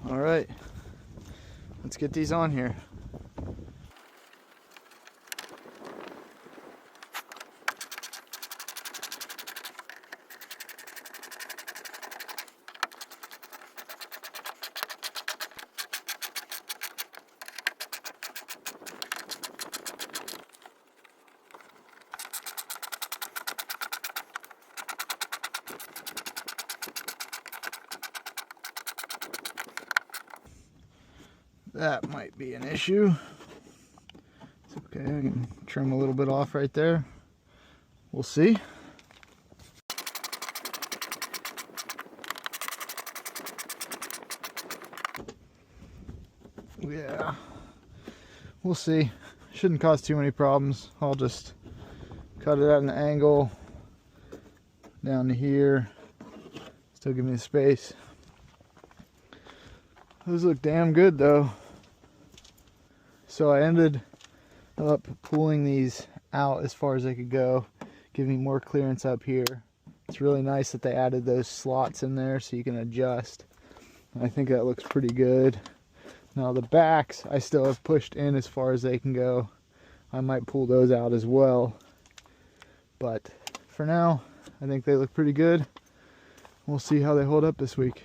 All right, let's get these on here. That might be an issue. It's okay, I can trim a little bit off right there. We'll see. Yeah, we'll see. Shouldn't cause too many problems. I'll just cut it at an angle down to here. Still give me the space. Those look damn good though. So I ended up pulling these out as far as I could go, giving me more clearance up here. It's really nice that they added those slots in there so you can adjust. I think that looks pretty good. Now the backs I still have pushed in as far as they can go. I might pull those out as well. But for now, I think they look pretty good. We'll see how they hold up this week.